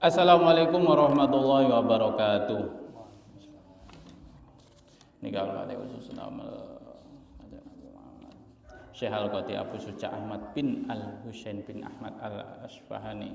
Assalamualaikum warahmatullahi wabarakatuh. Nikah al khusus nama Syekh Al-Qadi Abu Suja Ahmad bin Al-Husain bin Ahmad Al-Asfahani.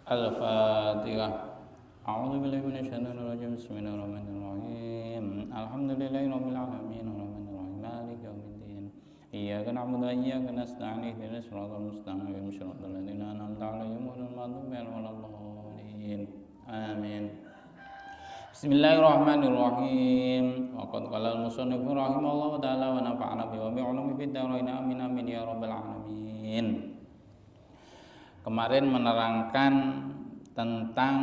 Al-Fatihah. A'udzu billahi minasyaitonir rajim. Bismillahirrahmanirrahim. Alhamdulillahirabbil alamin arrahmanir rahim maliki yaumiddin. Iyyaka na'budu wa iyyaka nasta'in ihdinas siratal mustaqim siratal ladzina an'amta 'alaihim ghairil maghdubi 'alaihim waladdallin. Amin. Bismillahirrahmanirrahim. Wa qad qala al-musannif rahimallahu ta'ala wa nafa'ana bi wa bi 'ulumi fid dharain amin amin ya rabbal alamin. Kemarin menerangkan tentang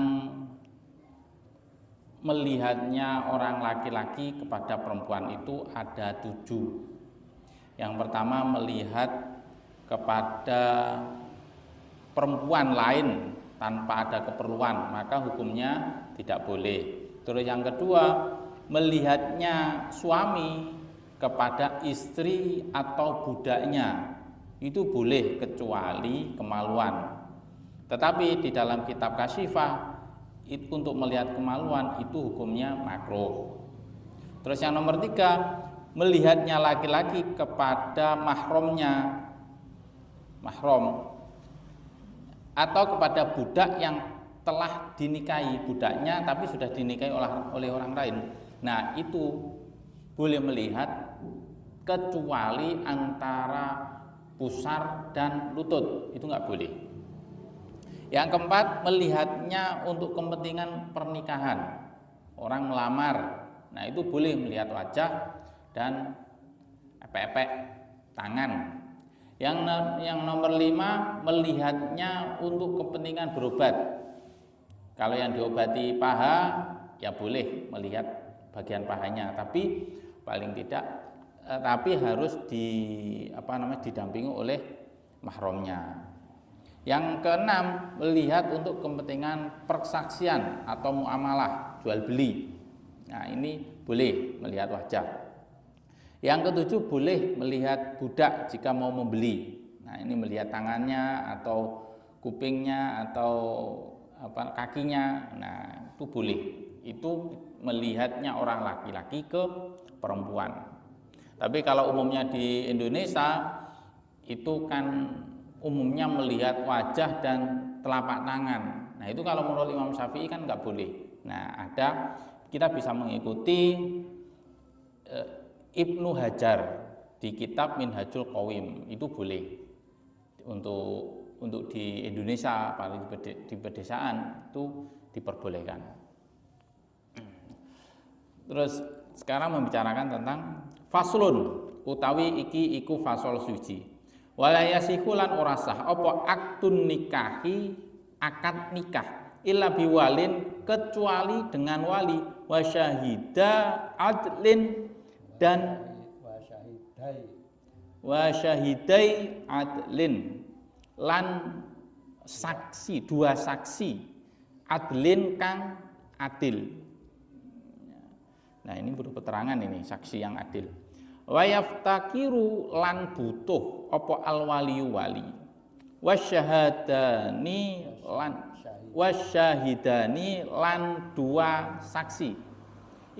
melihatnya orang laki-laki kepada perempuan itu ada 7. Yang pertama, melihat kepada perempuan lain tanpa ada keperluan, maka hukumnya tidak boleh. Terus yang kedua, melihatnya suami kepada istri atau budaknya, itu boleh kecuali kemaluan. Tetapi di dalam kitab Kasyifah, untuk melihat kemaluan itu hukumnya makruh. Terus yang nomor 3, melihatnya laki-laki kepada mahramnya, mahram, atau kepada budak yang telah dinikahi budaknya tapi sudah dinikahi oleh orang lain. Nah, itu boleh melihat kecuali antara pusar dan lutut, itu nggak boleh. Yang keempat, melihatnya untuk kepentingan pernikahan, orang melamar. Nah, itu boleh melihat wajah dan epek-epek tangan. Yang nomor 5, melihatnya untuk kepentingan berobat. Kalau yang diobati paha, ya boleh melihat bagian pahanya, tapi paling tidak harus didampingi oleh mahramnya. Yang keenam, melihat untuk kepentingan persaksian atau muamalah, jual beli. Nah, ini boleh melihat wajah. Yang ketujuh, boleh melihat budak jika mau membeli. Nah, ini melihat tangannya atau kupingnya atau kakinya. Nah, itu boleh. Itu melihatnya orang laki-laki ke perempuan. Tapi kalau umumnya di Indonesia itu kan umumnya melihat wajah dan telapak tangan. Nah, itu kalau menurut Imam Syafi'i kan nggak boleh. Nah, kita bisa mengikuti Ibnu Hajar di kitab Minhajul Qawim, itu boleh. Untuk di Indonesia, paling di pedesaan itu diperbolehkan. Terus sekarang membicarakan tentang faslun, utawi iki iku fasol suci. Wala yasihu lan ora sah apa aktun nikahi, akad nikah, illa biwalin, kecuali dengan wali, wa syahida adlin, dan wa syahidai adlin, lan saksi, 2 saksi adlin kang adil. Nah, ini butuh keterangan ini saksi yang adil. Wa yaftakiru lan butuh apa alwaliyu wali, wasyahidani lan 2 saksi,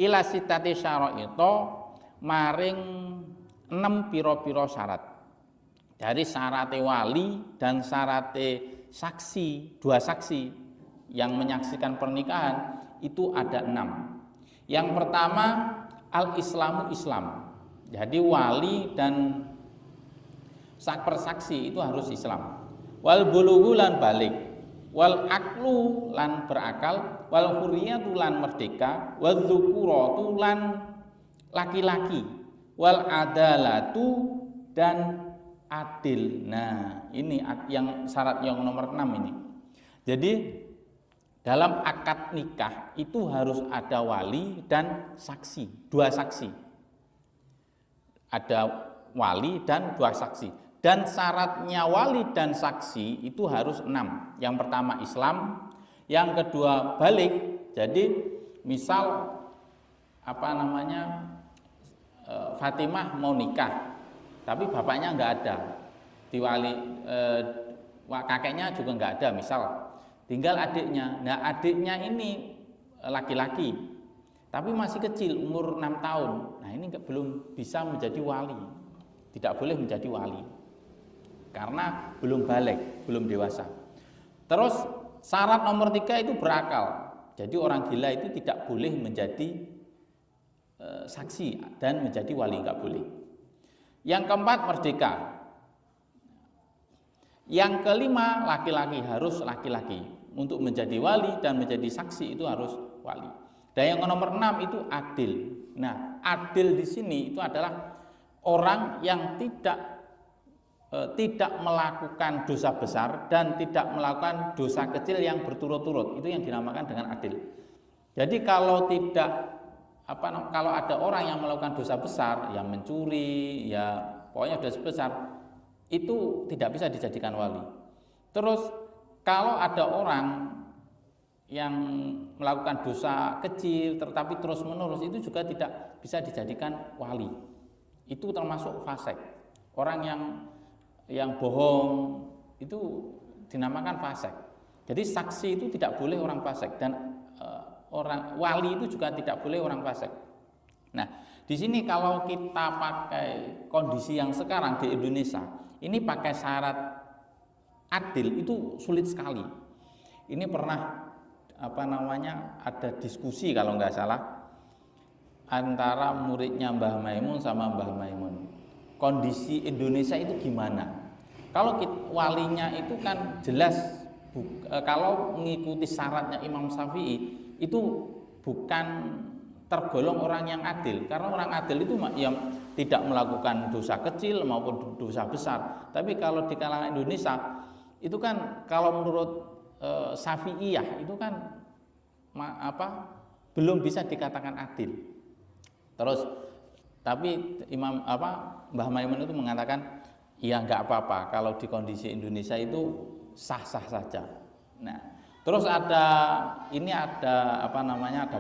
ila sitati syara'ita, maring 6 piro-piro syarat. Dari syaratnya wali dan syaratnya saksi, 2 saksi yang menyaksikan pernikahan itu ada 6. Yang pertama, al-islamu Islam. Jadi wali dan persaksi itu harus Islam. Wal bulughu lan balik, wal aklu lan berakal, wal hurriyatu lan merdeka, wal dzukuratu lan laki-laki, wal adalatu dan adil. Nah, ini yang syarat yang nomor 6 ini. Jadi dalam akad nikah itu harus ada wali dan saksi, 2 saksi. Ada wali dan 2 saksi. Dan syaratnya wali dan saksi itu harus 6. Yang pertama Islam, yang kedua balik. Jadi misal Fatimah mau nikah, tapi bapaknya nggak ada. diwali kakeknya juga nggak ada misal, tinggal adiknya. Nah adiknya ini laki-laki tapi masih kecil umur 6 tahun. Nah ini belum bisa menjadi wali, tidak boleh menjadi wali karena belum balik, belum dewasa. Terus syarat nomor 3 itu berakal. Jadi orang gila itu tidak boleh menjadi saksi dan menjadi wali, nggak boleh. Yang keempat merdeka. Yang kelima laki-laki, harus laki-laki. Untuk menjadi wali dan menjadi saksi itu harus wali. Dan yang nomor 6 itu adil. Nah, adil di sini itu adalah orang yang tidak melakukan dosa besar dan tidak melakukan dosa kecil yang berturut-turut. Itu yang dinamakan dengan adil. Jadi kalau ada orang yang melakukan dosa besar, yang mencuri, ya pokoknya dosa besar, itu tidak bisa dijadikan wali. Terus kalau ada orang yang melakukan dosa kecil tetapi terus-menerus, itu juga tidak bisa dijadikan wali. Itu termasuk fasik. Orang yang bohong itu dinamakan fasik. Jadi saksi itu tidak boleh orang fasik, dan orang wali itu juga tidak boleh orang fasik. Nah, di sini kalau kita pakai kondisi yang sekarang di Indonesia, ini pakai syarat adil itu sulit sekali. Ini pernah ada diskusi kalau nggak salah antara muridnya Mbah Maimun sama Mbah Maimun. Kondisi Indonesia itu gimana? Kalau walinya itu kan jelas kalau mengikuti syaratnya Imam Syafi'i itu bukan tergolong orang yang adil, karena orang adil itu yang tidak melakukan dosa kecil maupun dosa besar. Tapi kalau di kalangan Indonesia itu kan kalau menurut Syafi'iyah itu kan belum bisa dikatakan adil. Terus tapi Mbah Maimun itu mengatakan ya nggak apa-apa kalau di kondisi Indonesia itu sah-sah saja. Nah, terus ada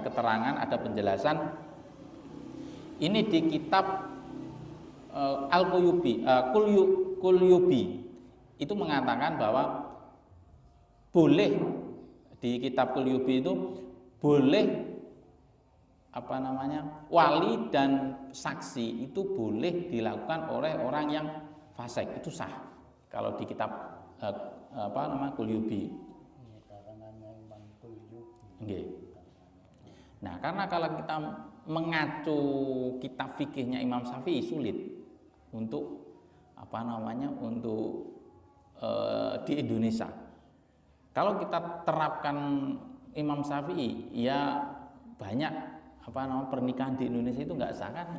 keterangan, ada penjelasan ini di kitab Al-Qulyubi itu mengatakan bahwa boleh di kitab Qulyubi itu boleh wali dan saksi itu boleh dilakukan oleh orang yang fasik, itu sah kalau di kitab Qulyubi. Nah, karena kalau kita mengacu kitab fikihnya Imam Syafi'i sulit untuk di Indonesia. Kalau kita terapkan Imam Syafi'i, ya banyak pernikahan di Indonesia itu nggak sah kan,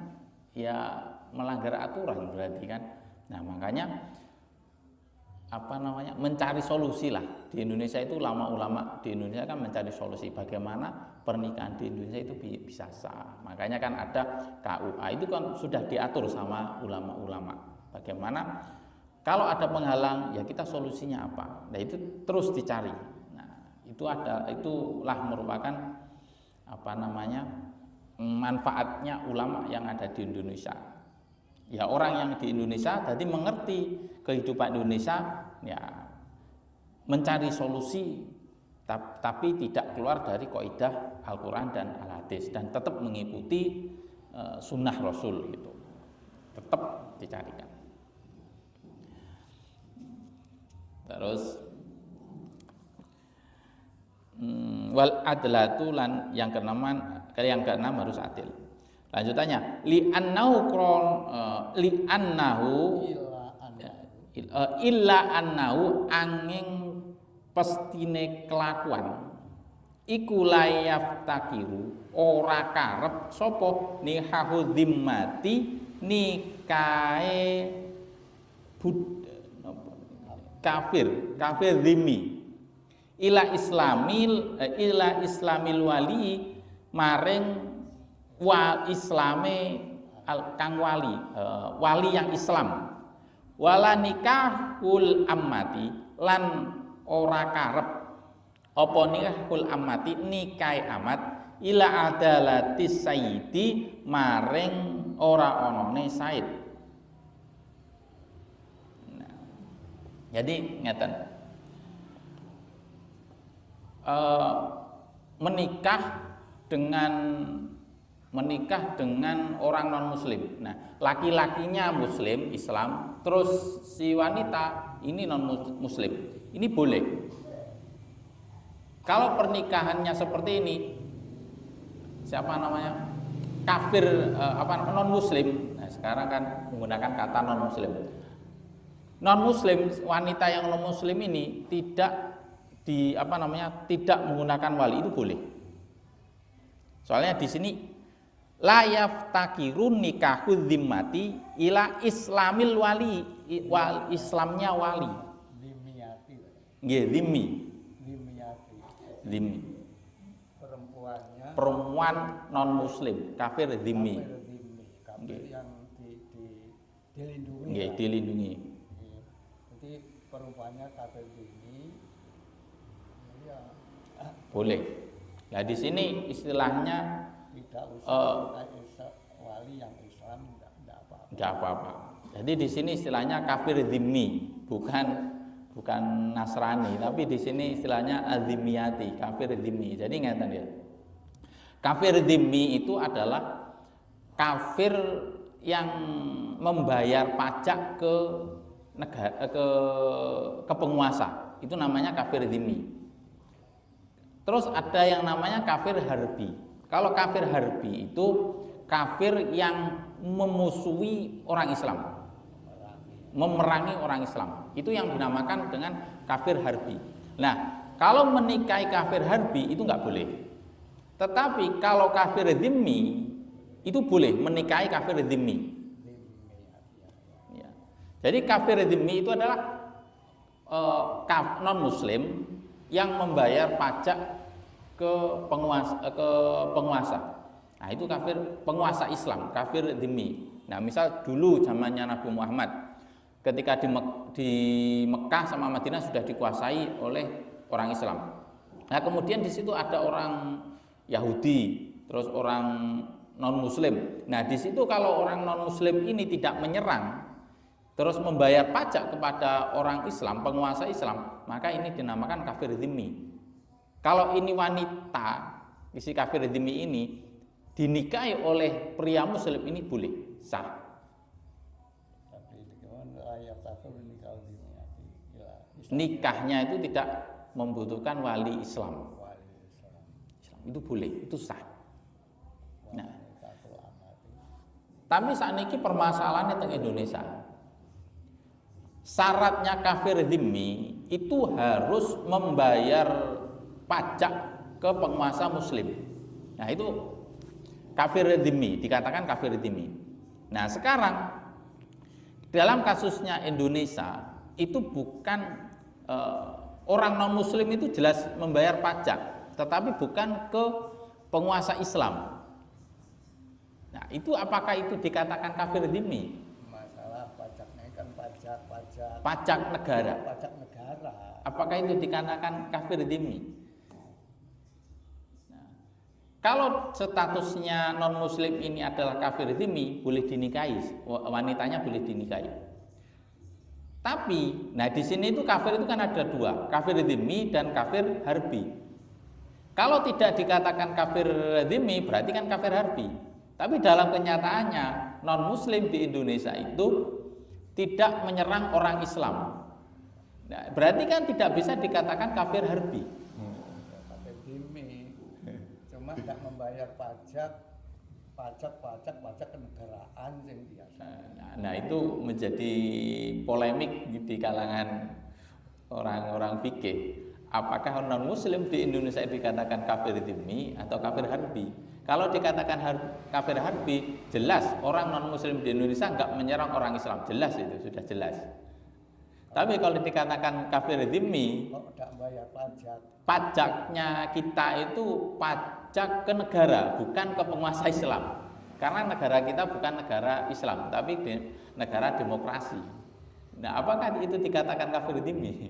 ya melanggar aturan berarti kan. Nah makanya mencari solusi lah di Indonesia itu, ulama di Indonesia kan mencari solusi bagaimana pernikahan di Indonesia itu bisa sah. Makanya kan ada KUA itu kan sudah diatur sama ulama-ulama bagaimana kalau ada penghalang ya kita solusinya apa. Nah itu terus dicari. Nah itulah merupakan manfaatnya ulama yang ada di Indonesia. Ya orang yang di Indonesia tadi mengerti kehidupan Indonesia, ya mencari solusi tapi tidak keluar dari kaidah Al-Quran dan Al-Hadis dan tetap mengikuti sunnah Rasul gitu, tetap dicarikan. Terus wal adlatu lan yang keenam harus adil. Lanjutannya illa annahu angin pestine kelakuan iku layaf takiru ora karep sapa nihahu dhimmati nikae kafir dhimmi ila islamil wali maring islame kang wali yang Islam, wala nikahul ammati lan ora karep apa nikahul ammati nikahe amat ila adalati sayyidi maring ora onone said. Nah, Jadi ngeten. Menikah dengan orang non muslim. Nah, laki-lakinya muslim Islam, terus si wanita ini non muslim. Ini boleh. Kalau pernikahannya seperti ini, siapa namanya? Kafir non muslim. Nah, sekarang kan menggunakan kata non muslim. Non muslim, wanita yang non muslim ini tidak tidak menggunakan wali, itu boleh. Soalnya di sini la yaftakirun nikahul dzimmati ila islamil wali, Islamnya wali. Dimiyati. Nggih, dzimmi. Dimiyati. Dzimmi. Perempuannya Perempuan non muslim, kafir dzimmi. Kafir yang dilindungi. Nggih, dilindungi. Jadi perempuannya kafir dzimmi. Ya. Boleh. Nah, di sini istilahnya Tidak usah wali yang Islam, tidak apa-apa. Tidak apa-apa. Jadi di sini istilahnya kafir dzimmi, bukan Nasrani, tapi di sini istilahnya adzimiyati, kafir dzimmi. Jadi ngeten ya. Kafir dzimmi itu adalah kafir yang membayar pajak ke negara, ke penguasa. Itu namanya kafir dzimmi. Terus ada yang namanya kafir harbi. Kalau kafir harbi itu kafir yang memusuhi orang Islam, memerangi orang Islam. Itu yang dinamakan dengan kafir harbi. Nah, kalau menikahi kafir harbi itu nggak boleh. Tetapi kalau kafir dzimmi itu boleh menikahi kafir dzimmi. Ya. Jadi kafir dzimmi itu adalah non Muslim yang membayar pajak ke penguasa. Nah, itu kafir penguasa Islam, kafir dzimmi. Nah, misal dulu zamannya Nabi Muhammad, ketika di Mekah sama Madinah sudah dikuasai oleh orang Islam. Nah, kemudian di situ ada orang Yahudi, terus orang non Muslim. Nah, di situ kalau orang non Muslim ini tidak menyerang, terus membayar pajak kepada orang Islam, penguasa Islam, maka ini dinamakan kafir dzimmi. Kalau ini wanita, isi kafir dzimmi ini dinikahi oleh pria muslim, ini boleh, sah. Tapi layak takut nikah dimiyati. Nikahnya itu tidak membutuhkan wali Islam. Islam itu boleh, itu sah. Nah, tapi saat ini permasalahannya di Indonesia. Syaratnya kafir dzimmi itu harus membayar pajak ke penguasa muslim. Nah, itu kafir dzimmi, dikatakan kafir dzimmi. Nah, sekarang dalam kasusnya Indonesia itu bukan orang non muslim itu jelas membayar pajak, tetapi bukan ke penguasa Islam. Nah, itu apakah itu dikatakan kafir dzimmi? Masalah pajaknya kan pajak negara. Pajak negara. Apakah itu dikatakan kafir dzimmi? Kalau statusnya non muslim ini adalah kafir dzimmi, boleh dinikahi, wanitanya boleh dinikahi. Tapi, nah di sini itu kafir itu kan ada dua, kafir dzimmi dan kafir harbi. Kalau tidak dikatakan kafir dzimmi, berarti kan kafir harbi. Tapi dalam kenyataannya non muslim di Indonesia itu tidak menyerang orang Islam. Nah, berarti kan tidak bisa dikatakan kafir harbi. Tidak membayar pajak kenegaraan yang biasa. Nah, itu menjadi polemik di kalangan orang-orang fikih. Apakah non muslim di Indonesia dikatakan kafir dzimmi atau kafir harbi? Kalau dikatakan kafir harbi, jelas orang non muslim di Indonesia enggak menyerang orang Islam, jelas itu sudah jelas. Tapi kalau dikatakan kafir dzimmi, tidak bayar pajak. Pajaknya kita itu pajak ke negara, bukan ke penguasa Islam. Karena negara kita bukan negara Islam, tapi negara demokrasi. Nah, apakah itu dikatakan kafir dzimmi?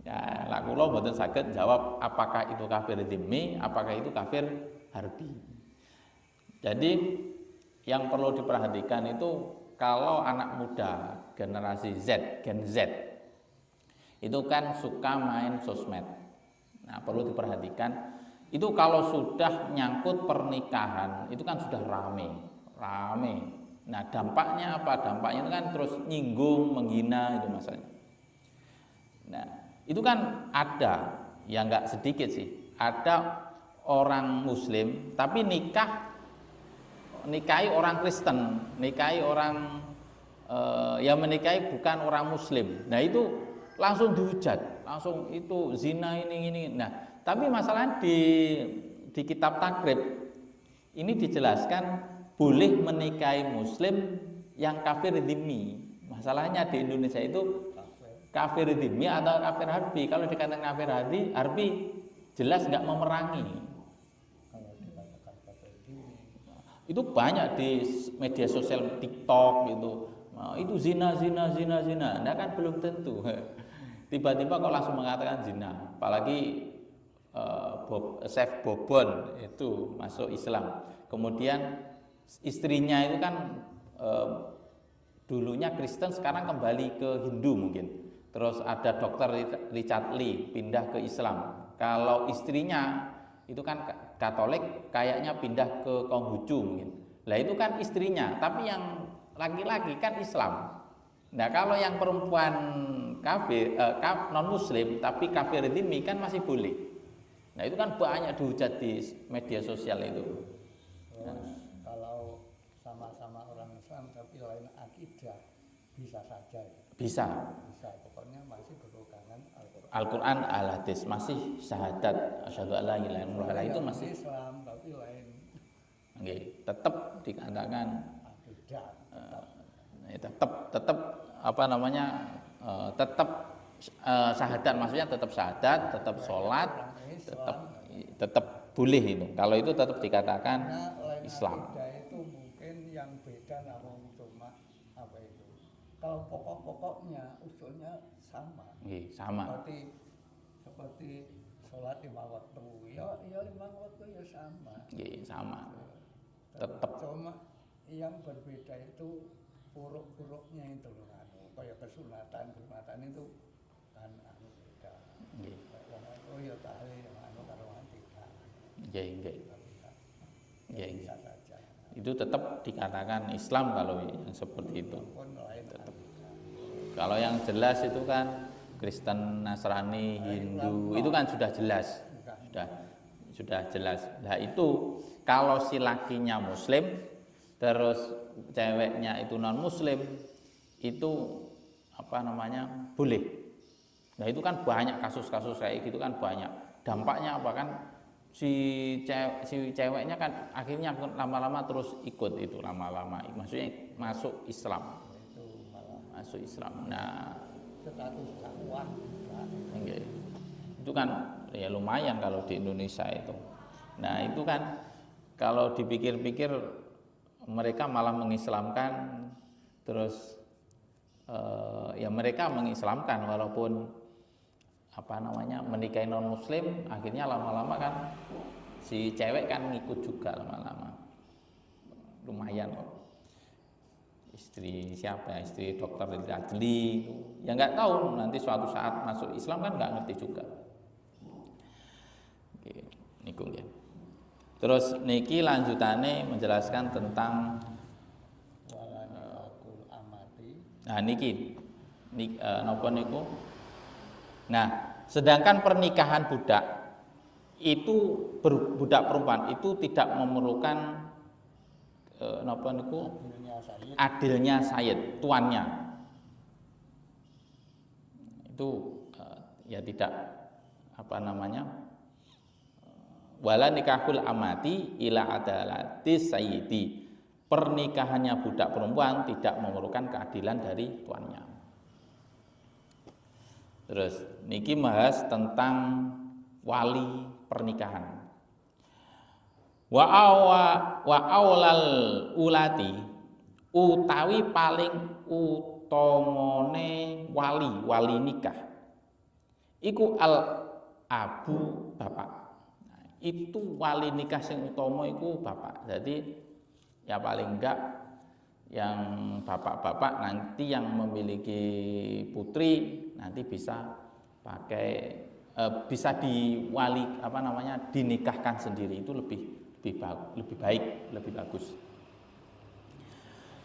Ya, lah kula mboten saged jawab apakah itu kafir dzimmi, apakah itu kafir harbi. Jadi yang perlu diperhatikan itu kalau anak muda generasi Z, Gen Z itu kan suka main sosmed. Nah, perlu diperhatikan itu kalau sudah nyangkut pernikahan itu kan sudah rame. Nah, dampaknya apa? Dampaknya itu kan terus nyinggung, menghina itu masalahnya. Nah, itu kan ada, ya nggak sedikit sih, ada orang Muslim tapi nikahi orang Kristen, nikahi orang menikahi bukan orang Muslim. Nah, itu langsung dihujat, langsung itu zina ini. Nah, tapi masalahnya di kitab takrib ini dijelaskan boleh menikahi Muslim yang kafir dhimmi. Masalahnya di Indonesia itu kafir dhimmi atau kafir harbi. Kalau dikatakan kafir harbi jelas nggak memerangi. Kalau dikatakan kafir dhimmi Itu banyak di media sosial TikTok gitu. Nah, itu zina. Nah, kan belum tentu. Tiba-tiba kok langsung mengatakan zina. Apalagi Chef Bobon itu masuk Islam. Kemudian istrinya itu kan dulunya Kristen, sekarang kembali ke Hindu mungkin. Terus ada Dr. Richard Lee pindah ke Islam. Kalau istrinya itu kan Katolik, kayaknya pindah ke Konghucu mungkin. Lah itu kan istrinya, tapi yang laki-laki kan Islam. Nah, kalau yang perempuan kafir non Muslim tapi kafir dhimmi kan masih boleh. Nah, itu kan banyak dihujat di media sosial itu. terus kalau sama-sama orang Islam tapi lain akidah bisa saja ya. Bisa. Pokoknya masih berpegangan Al-Quran. Al-Quran al-Hadis masih syahadat asyhadu alla ilaha illallah itu masih Islam tapi lain tetap dikatakan akidah. tetap apa namanya tetap syahadat, maksudnya tetap syahadat, tetap sholat, tetap boleh itu. Kalau itu tetap dikatakan Islam. Akidah itu mungkin yang beda namun cuma apa itu. Kalau pokok-pokoknya usulnya sama. Sama. Seperti sholat 5 waktu. Ya 5 waktu ya sama. Sama. Tetap. Cuma yang berbeda itu huruf-hurufnya itu loh, kayak kesunatan itu kan beda. Oh ya tahlil karo tidak. Bisa saja. Itu tetap dikatakan Islam kalau yang seperti itu. Tetap. Kalau yang jelas itu kan Kristen, Nasrani, Hindu, itu kan sudah jelas. Sudah jelas. Nah, itu kalau si lakinya Muslim terus ceweknya itu non Muslim itu apa namanya boleh. Nah, itu kan banyak kasus-kasus kayak gitu kan banyak. Dampaknya apa kan si ceweknya kan akhirnya lama-lama terus ikut itu lama-lama. Maksudnya masuk Islam. Masuk Islam. Nah, Status dakwah itu kan ya lumayan kalau di Indonesia itu. Nah, itu kan kalau dipikir-pikir mereka malah mengislamkan, terus ya mereka mengislamkan walaupun apa namanya menikahi non Muslim, akhirnya lama-lama kan si cewek kan ngikut juga lama-lama. Lumayan kok. Istri siapa? Istri Dr. Radli, ya nggak tahu nanti suatu saat masuk Islam kan nggak ngerti juga. Oke, niku nggih. Terus niki lanjutane menjelaskan tentang amati. Nah niki napa niku. Nah, sedangkan pernikahan budak itu budak perempuan itu tidak memerlukan napa niku adilnya sayyid, tuannya. Itu ya tidak apa namanya wala nikahul amati ila adalati sayyidi. Pernikahannya budak perempuan tidak memerlukan keadilan dari tuannya. Terus niki bahas tentang wali pernikahan. Wa aulal ulati utawi paling utamane wali nikah iku al abu bapak. Itu wali nikah sing utama iku bapak. Jadi ya paling enggak yang bapak-bapak nanti yang memiliki putri nanti bisa pakai bisa dinikahkan sendiri, itu lebih baik, lebih bagus.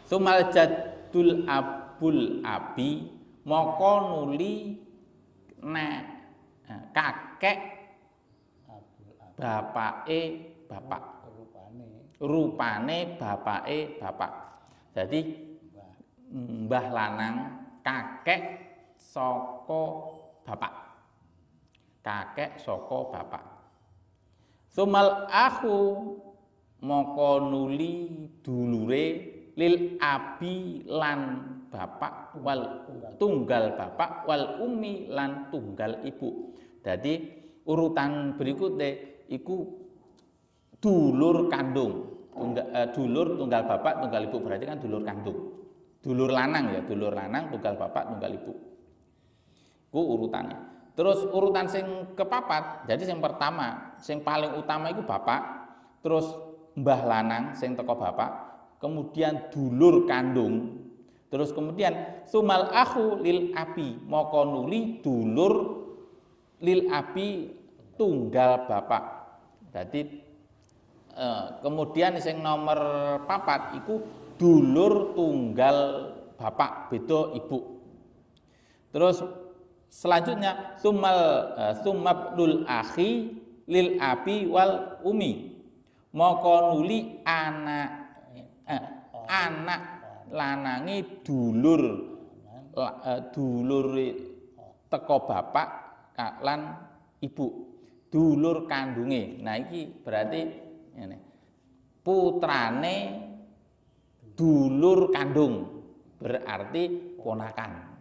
Sumal jadul abul abi moko nuli kakek bapake bapak, rupane bapake bapak. Jadi mbah lanang kakek saka bapak, kakek saka bapak. Sumal akhu moko nuli dulure lil abi lan bapak wal tunggal bapak wal umi lan tunggal ibu. Jadi urutan berikutnya iku dulur kandung. Dulur tunggal bapak tunggal ibu berarti kan dulur kandung. Dulur lanang ya, dulur lanang tunggal bapak tunggal ibu. Ku urutannya. Terus urutan sing kepapat, jadi sing pertama, sing paling utama itu bapak, terus mbah lanang sing teko bapak, kemudian dulur kandung, terus kemudian sumal akhu lil abi moko nuli dulur lil abi tunggal bapak. Jadi kemudian sing nomor papat iku dulur tunggal bapak beda ibu. Terus selanjutnya sumabnul akhi lil abi wal umi moko nuli anak lanangi dulur teko bapak lan ibu, dulur kandunge. Nah iki berarti ini putrane dulur kandung, berarti ponakan.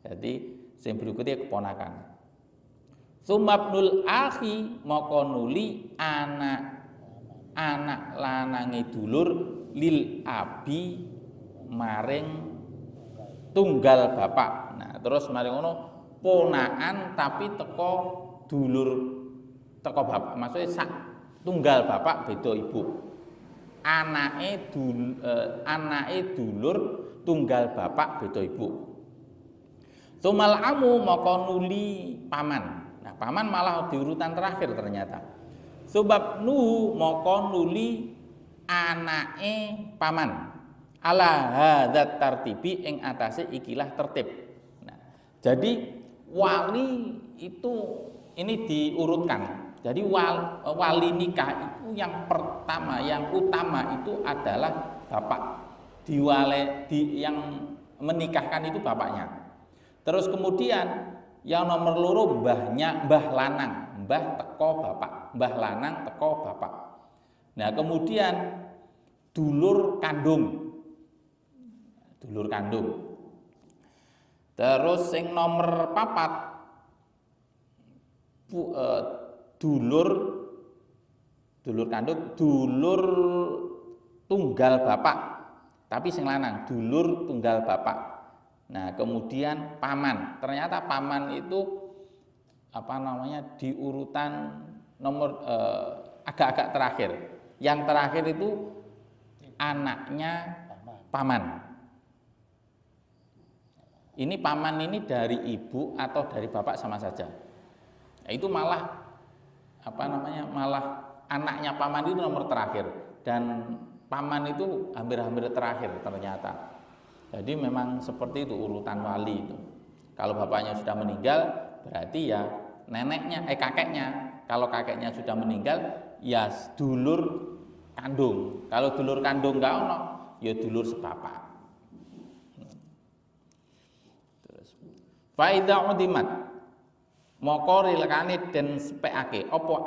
Jadi sing berikutnya keponakan. Sumabnul akhi moko nuli anak lanange dulur lil abi maring tunggal bapak. Nah terus maring ngono ponakan tapi teko dulur teko bapak, maksudnya sak tunggal bapak beda ibu. Anake dulur tunggal bapak beda ibu. Sumal amu moko nuli paman. Nah paman malah di urutan terakhir ternyata. Sebab nuhu moko nuli anake paman. Ala hadzat tartibi ing atase ikilah tertib. Nah, jadi wali itu ini diurutkan. Jadi wali nikah itu yang pertama, yang utama itu adalah bapak. Yang menikahkan itu bapaknya. Terus kemudian yang nomor loro mbah lanang, mbah teko bapak, mbah lanang teko bapak. Nah kemudian dulur kandung. Terus sing nomor papat dulur kandung, dulur tunggal bapak, tapi sing lanang dulur tunggal bapak. Nah kemudian paman, ternyata paman itu di urutan nomor agak-agak terakhir. Yang terakhir itu anaknya paman. Ini paman ini dari ibu atau dari bapak sama saja. Nah, itu malah malah anaknya paman itu nomor terakhir dan paman itu hampir-hampir terakhir ternyata. Jadi memang seperti itu urutan wali itu. Kalau bapaknya sudah meninggal berarti ya neneknya kakeknya. Kalau kakeknya sudah meninggal ya dulur kandung. Kalau dulur kandung enggak ono ya dulur sebapak. Terus faida udimat moko rilekane den sepekake apa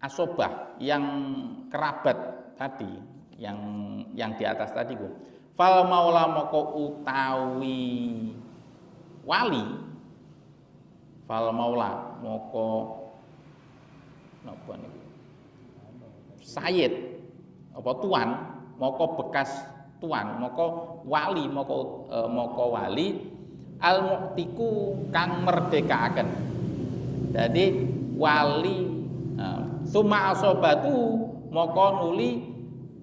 asobah yang kerabat tadi, yang di atas tadi ku. Fal maula moko utawi wali, fal maula moko napa niku sayyid apa tuan, moko bekas tuan, moko wali, moko wali al mu'tiku kang merdekaaken. Jadi wali summa asobatu moko nuli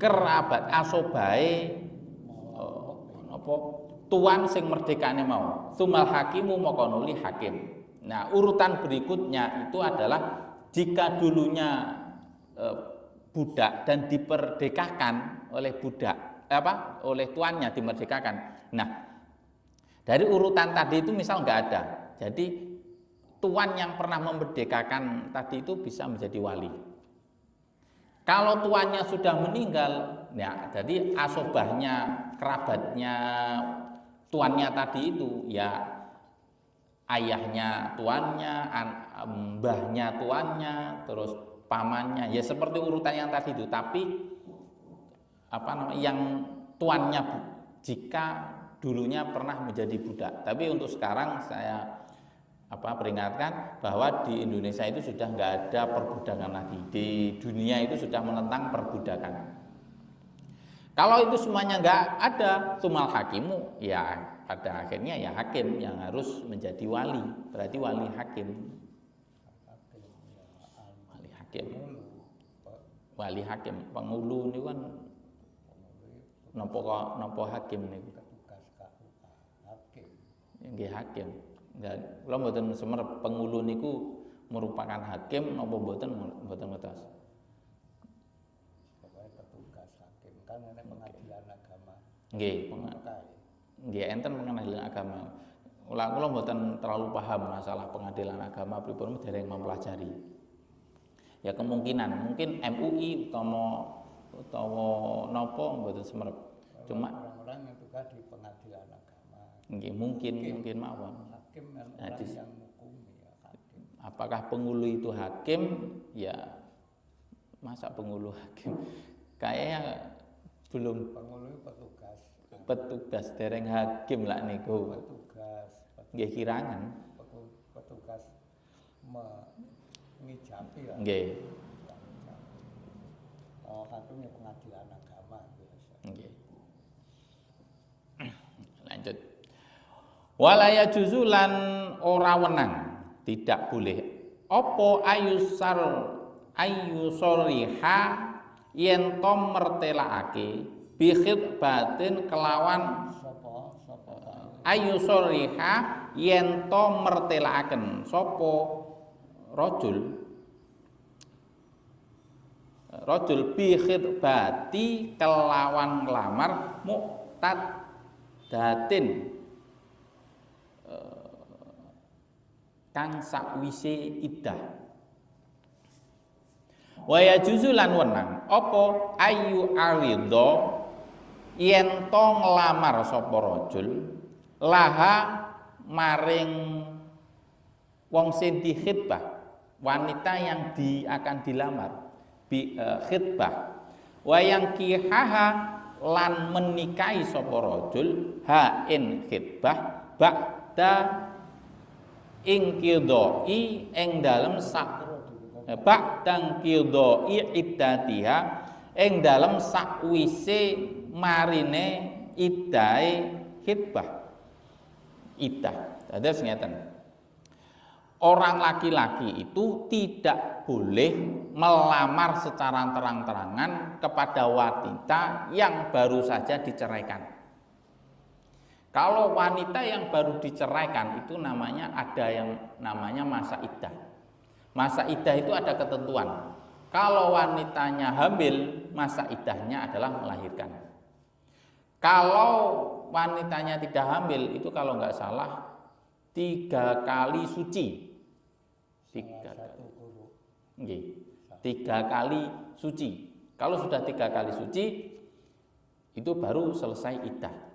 kerabat asobahe apa tuan sing merdekane mau. Sumal hakimu maka nuli hakim. Nah, urutan berikutnya itu adalah jika dulunya budak dan diperdekakan oleh budak oleh tuannya dimerdekakan. Nah, dari urutan tadi itu misal nggak ada. Jadi tuan yang pernah memerdekakan tadi itu bisa menjadi wali. Kalau tuannya sudah meninggal, ya jadi asobahnya, kerabatnya tuannya tadi itu ya ayahnya tuannya, mbahnya tuannya, terus pamannya, ya seperti urutan yang tadi itu. Tapi yang tuannya jika dulunya pernah menjadi budak. Tapi untuk sekarang saya peringatkan bahwa di Indonesia itu sudah nggak ada perbudakan lagi. Di dunia itu sudah menentang perbudakan. Kalau itu semuanya nggak ada, sumal hakimu, ya pada akhirnya ya hakim yang harus menjadi wali. Berarti wali hakim. Wali hakim. Wali hakim. Pengulu ini kan nopo hakim nih. Nggih hakim. Kalau mboten semerep pengulu niku merupakan hakim napa mboten ngertos. Pokoke petugas hakim kan ana pengadilan agama. Nggih, nggih enten pengadilan agama. Kula mboten terlalu paham masalah pengadilan agama pripun dereng mempelajari. Ya kemungkinan mungkin MUI utawa napa mboten semerep. Cuma orang-orang yang tugas di pengadilan agama. Nggih mungkin mawon. Hakim orang yang menghukumi ya hakim. Apakah pengulu itu hakim? Ya masa pengulu hakim? Kayaknya belum. Pengulu petugas. Petugas dereng hakim lah niku. Petugas. Nggih kirangan. Petugas mengijabi lah. Nggih. Hakimnya pengadilan agama biasa. Nggih. Lanjut. Walaya juzulan ora wenang, tidak boleh. Apa ayusoriha yen to mertelaake bi khidbatin kelawan ayusoriha yen to mertelaaken sapa rajul bi khidbati kelawan nglamar muqtadatin kang sakwise iddah. Wa yajuzu lan wenang apa ayu aridha yen to nglamar sapa rajul laha maring wong sing dikhitbah, wanita yang akan dilamar khitbah. Wa yang kihaha lan menikahi sapa rajul ha in khitbah ba'da ing qidai ing dalem ba'dang qidai iddatiha ing dalem sakwise marine iddahe khitbah. Iddah dados ngeten. Orang laki-laki itu tidak boleh melamar secara terang-terangan kepada wanita yang baru saja diceraikan. Kalau wanita yang baru diceraikan itu ada yang namanya masa iddah. Masa iddah itu ada ketentuan. Kalau wanitanya hamil, masa iddahnya adalah melahirkan. Kalau wanitanya tidak hamil, itu kalau nggak salah 3 kali suci. 3 kali suci. Kalau sudah 3 kali suci, itu baru selesai iddah.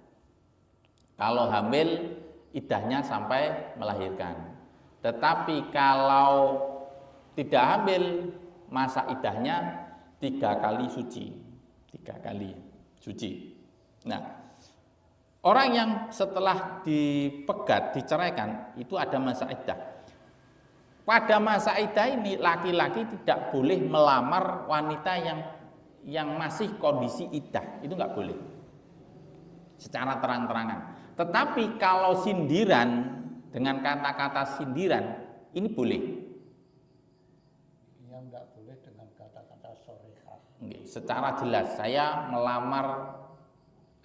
Kalau hamil, iddahnya sampai melahirkan. Tetapi kalau tidak hamil, masa iddahnya 3 kali suci. 3 kali suci. Nah, orang yang setelah dipegat, diceraikan, itu ada masa iddah. Pada masa iddah ini, laki-laki tidak boleh melamar wanita yang masih kondisi iddah. Itu nggak boleh. Secara terang-terangan. Tetapi kalau sindiran, dengan kata-kata sindiran, ini boleh. Yang enggak boleh dengan kata-kata sorehah. secara jelas saya melamar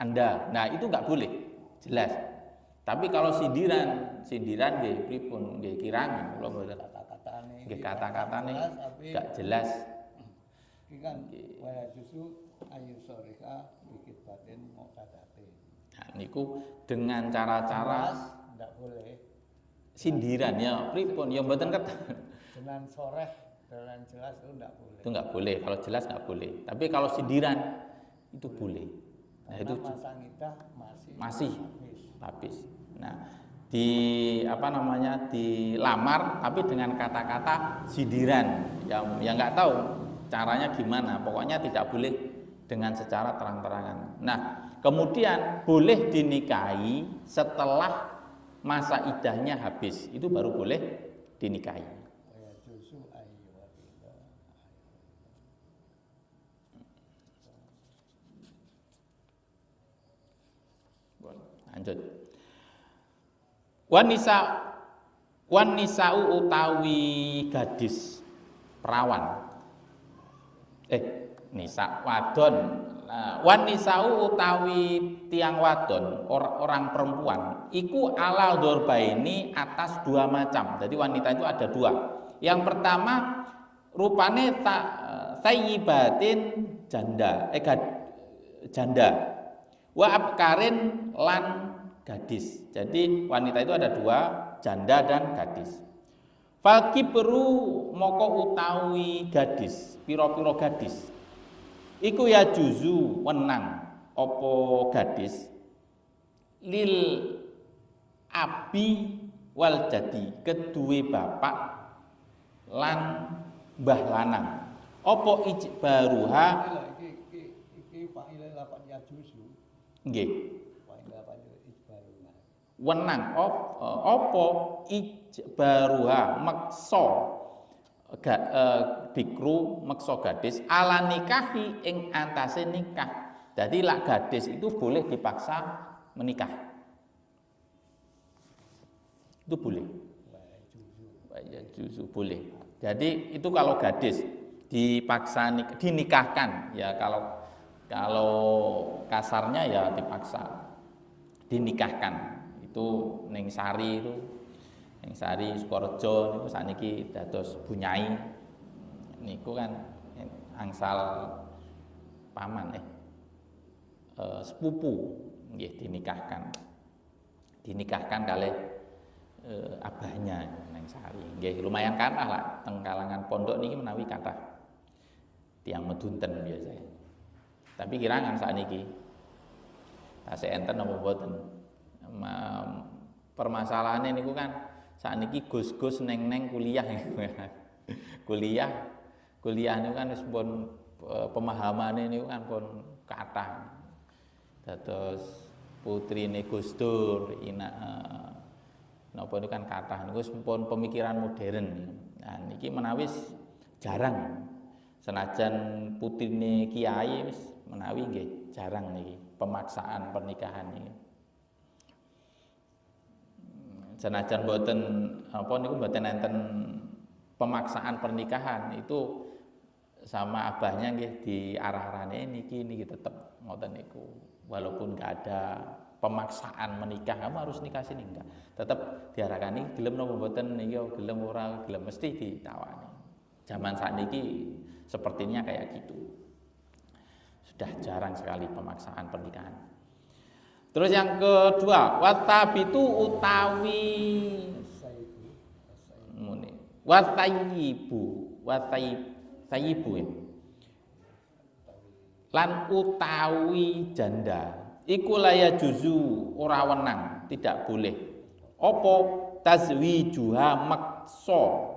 Anda. Nah, itu nggak boleh, jelas. Tapi kalau sindiran nggih pripun nggih kirang kula mboten kata-katane nggak jelas. Iki kan waya justru ayu sorika bikit batin mau kadatin. Nah, niku dengan cara-cara ndak boleh. Sindiran ya pripun ya mboten ketat. Dengan soreh dengan jelas itu ndak boleh. Itu nggak boleh, kalau jelas nggak boleh. Tapi kalau sindiran itu boleh. Nah, karena itu masa ngidah masih habis. Nah, dilamar tapi dengan kata-kata sindiran. Yang nggak tahu caranya gimana. Pokoknya tidak boleh dengan secara terang-terangan. Nah, kemudian boleh dinikahi setelah masa idahnya habis. Itu baru boleh dinikahi. Lanjut. Wanisa'u utawi gadis perawan. Nisa wadon. Wanisa'u utawi tiang wadon, orang perempuan, iku alal dorbaini atas dua macam. Jadi wanita itu ada dua. Yang pertama rupane sayyibatin janda. Wa abkarin lan gadis. Jadi wanita itu ada dua, janda dan gadis. Fal kibru moko utawi gadis, piro-piro gadis. Iku ya juzu wenang opo gadis lil abi wal jadi kedue bapak lan mbah lanang. Opo ijbaruha iki fa'ile lapan ya juzu. Nggih. Wenang apa ijbaruha maksa bikru maksa gadis ala nikahi ing antase nikah. Jadi lak gadis itu boleh dipaksa menikah. Itu boleh. Ya juzu boleh. Jadi itu kalau gadis dipaksa dinikahkan ya, kalau kasarnya ya dipaksa dinikahkan. Itu ning Sari Sukorejo niku saniki dados bunyai niku kan angsal paman sepupu nggih dinikahkan kalih abahnya ning Sari. Nggih lumayan kathah lah teng kalangan pondok niki menawi kathah tiyang medunten biasa. Tapi kirangan sakniki tasih enten apa mboten. Permasalahannya niku kan sakniki gus-gus neng kuliah. kuliah niku kan wis pun pemahamane niku kan pun kathah. Dados putrine Gus Dur napa niku kan kathah niku pun pemikiran modern. Nah niki menawis jarang. Senajan putrine kiai wis menawi nggih jarang niki pemaksaan pernikahan niki. Senajan mboten mboten enten pemaksaan pernikahan itu sama abahnya nggih diarah-arahne niki tetep ngoten niku. Walaupun enggak ada pemaksaan menikah, kamu harus nikah sini enggak. Tetep diarahkan niki gelem napa mboten niki gelem ora gelem mesti ditawani. Zaman sakniki sepertinya kayak gitu. Sudah jarang sekali pemaksaan pernikahan. Terus yang kedua, watabitu utawi muni. Watayyibu ya. Lan utawi janda. Iku laya juzu ora wenang, tidak boleh. Apa tazwijuha maksa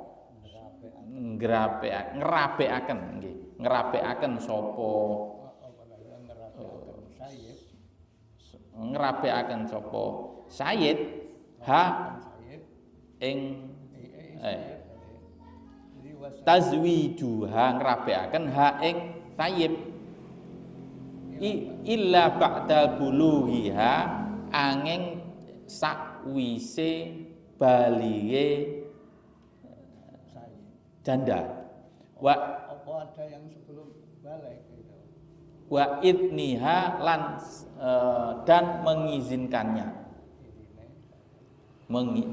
ngrabekaken nggih. Ngrabekaken sapa ngrabekaken sapa sayyid ing tazwijuha ngrabekaken ing sayyid illa ba'da bulughiha angin sakwise balighe janda. Apa ada yang sebelum balik gitu. Wa idniha lan dan mengizinkannya.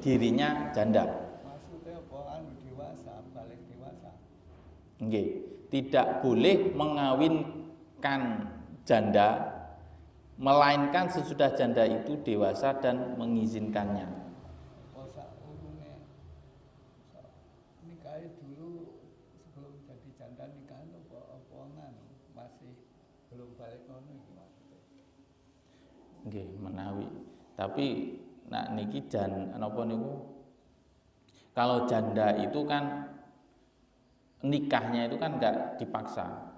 Dirinya janda. Maksudnya apa? Anu dewasa, balik dewasa. Nggih, tidak boleh mengawinkan janda melainkan sesudah janda itu dewasa dan mengizinkannya. Oh saurunge nikahe dulu sebelum jadi janda nikahan apa nganu masih belum balik ngono iki maksudnya. Nggih, menawi. Tapi nak niki napa niku? Kalau janda itu kan nikahnya itu kan enggak dipaksa.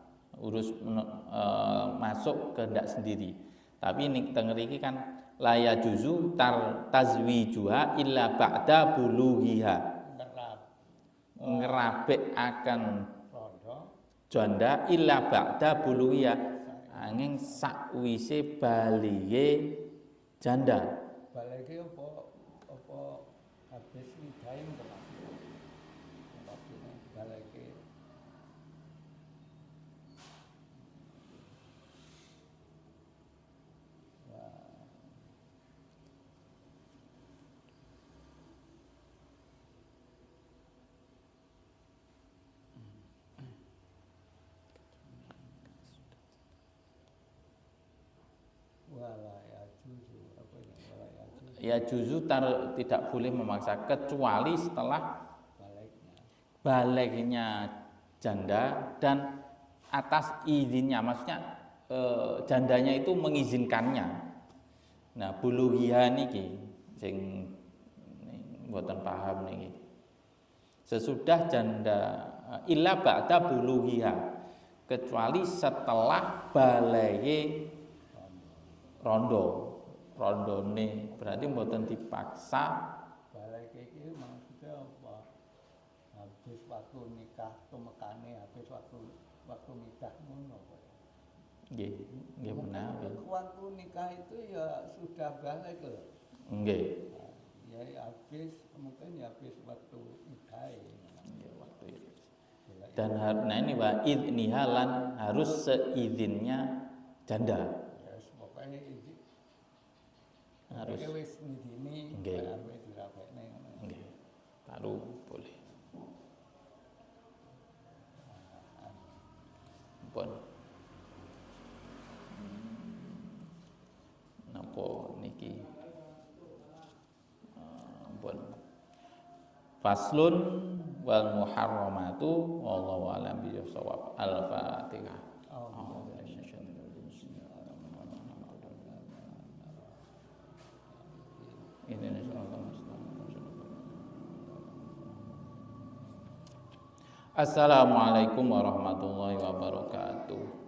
Masuk kehendak sendiri. Tapi teng mriki kan la yajuzu tazwijuha illa ba'da bulughiha. Ngerabek akan janda illa ba'da bulughiha angin sakwise balige janda. Balige apa habis nidain maksudnya balige. Ya juzu tidak boleh memaksa kecuali setelah baliknya janda dan atas izinnya, maksudnya jandanya itu mengizinkannya. Nah, bulughiyah niki sing mboten paham niki. Sesudah janda illa ba'da bulughiyah, kecuali setelah balike rondone, berarti mboten dipaksa. Balik iki maksudnya apa? Habis waktu nikah tumekane habis waktu nikah ngono apa ya? Nggih menawi. Waktu nikah itu ya sudah balik loh. Nggih. Ya habis mungkin ya habis waktu nikah. Nggih, waktu itu. Dan nah ini wa idniha lan harus seizinnya janda. Pokoknya Harus wis ngidini arep dirapekne ngono. Nggih. Baru boleh. Pun napa niki pun faslun wal muharramatu wallahu a'lam bishawab. Al-Fatihah. Assalamualaikum warahmatullahi wabarakatuh.